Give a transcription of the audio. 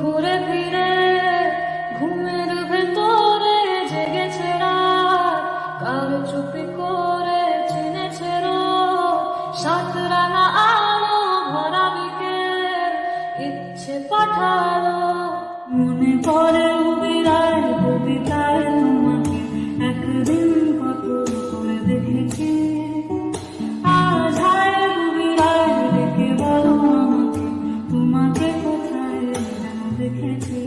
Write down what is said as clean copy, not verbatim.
ঘুরে ফিরে ঘুমের ভেতরে জেগেছে রাত, কারো চুপি করে চিনেছে রোদ। সাত রাঙা আলো ভরা বিকেল ইচ্ছে পাঠালো, মনে পড়ে বিরাট কবিতায় তোমাকে একদিন কত করে দেখেছি। আজ হায় বিরাট ডেকে বলো আমাকে, তোমাকে কোথায় যেন দেখেছি।